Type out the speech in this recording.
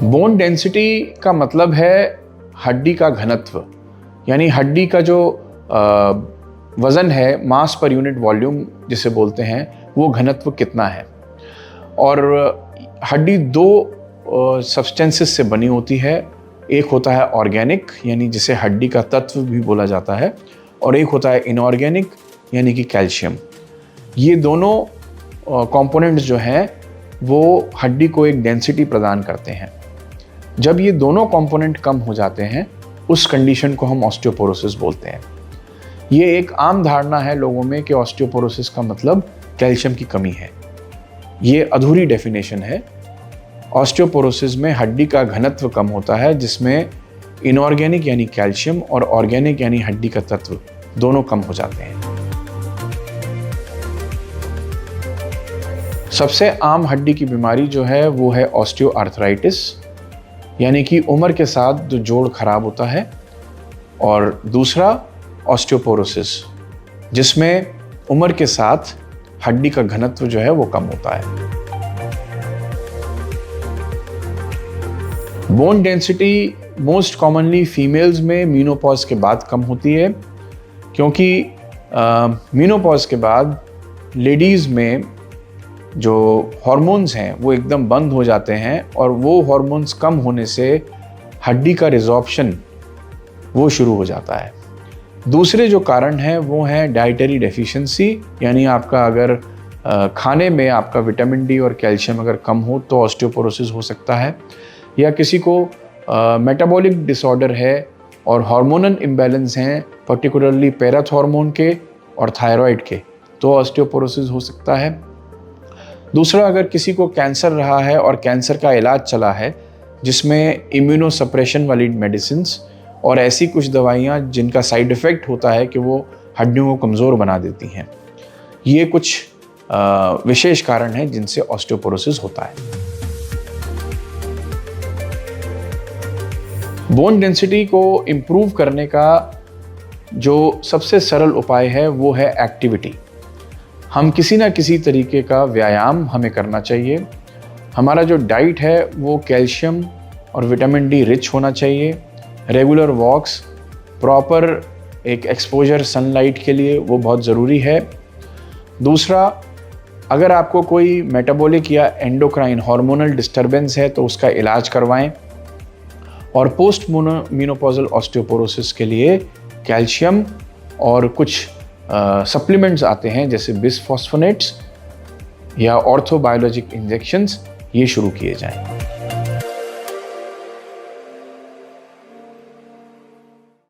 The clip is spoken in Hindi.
बोन डेंसिटी का मतलब है हड्डी का घनत्व, यानी हड्डी का जो वज़न है, मास पर यूनिट वॉल्यूम जिसे बोलते हैं, वो घनत्व कितना है। और हड्डी दो सब्सटेंसेस से बनी होती है। एक होता है ऑर्गेनिक, यानी जिसे हड्डी का तत्व भी बोला जाता है, और एक होता है इनऑर्गेनिक, यानी कि कैल्शियम। ये दोनों कंपोनेंट्स जो हैं वो हड्डी को एक डेंसिटी प्रदान करते हैं। जब ये दोनों कंपोनेंट कम हो जाते हैं, उस कंडीशन को हम ऑस्टियोपोरोसिस बोलते हैं। ये एक आम धारणा है लोगों में कि ऑस्टियोपोरोसिस का मतलब कैल्शियम की कमी है। ये अधूरी डेफिनेशन है। ऑस्टियोपोरोसिस में हड्डी का घनत्व कम होता है, जिसमें इनऑर्गेनिक यानी कैल्शियम और ऑर्गेनिक यानी हड्डी का तत्व दोनों कम हो जाते हैं। सबसे आम हड्डी की बीमारी जो है वो है ऑस्टियोआर्थराइटिस, यानी कि उम्र के साथ जो जोड़ खराब होता है, और दूसरा ऑस्टियोपोरोसिस, जिसमें उम्र के साथ हड्डी का घनत्व जो है वो कम होता है। Bone density most commonly females में मीनोपॉज के बाद कम होती है, क्योंकि मीनोपॉज के बाद लेडीज़ में जो हार्मोन्स हैं वो एकदम बंद हो जाते हैं, और वो हार्मोन्स कम होने से हड्डी का रिजॉर्प्शन वो शुरू हो जाता है। दूसरे जो कारण हैं वो हैं डाइटरी डेफिशिएंसी, यानी आपका अगर खाने में आपका विटामिन डी और कैल्शियम अगर कम हो तो ऑस्टियोपोरोसिस हो सकता है, या किसी को मेटाबॉलिक डिसऑर्डर है और हार्मोनल इम्बैलेंस हैं, पर्टिकुलरली पैराथॉर्मोन के और थायराइड के, तो ऑस्टियोपोरोसिस हो सकता है। दूसरा, अगर किसी को कैंसर रहा है और कैंसर का इलाज चला है जिसमें इम्यूनोसप्रेशन वाली मेडिसिन्स और ऐसी कुछ दवाइयाँ जिनका साइड इफ़ेक्ट होता है कि वो हड्डियों को कमज़ोर बना देती हैं, ये कुछ विशेष कारण हैं जिनसे ऑस्टियोपोरोसिस होता है। बोन डेंसिटी को इम्प्रूव करने का जो सबसे सरल उपाय है वो है एक्टिविटी। हम किसी ना किसी तरीके का व्यायाम हमें करना चाहिए। हमारा जो डाइट है वो कैल्शियम और विटामिन डी रिच होना चाहिए। रेगुलर वॉक्स, प्रॉपर एक एक्सपोजर सनलाइट के लिए वो बहुत ज़रूरी है। दूसरा, अगर आपको कोई मेटाबॉलिक या एंडोक्राइन हार्मोनल डिस्टर्बेंस है तो उसका इलाज करवाएं। और पोस्ट मीनोपॉजल ऑस्टियोपोरोसिस के लिए कैल्शियम और कुछ सप्लीमेंट्स आते हैं जैसे बिसफॉस्फोनेट्स या ऑर्थोबायोलॉजिक इंजेक्शंस, ये शुरू किए जाएं।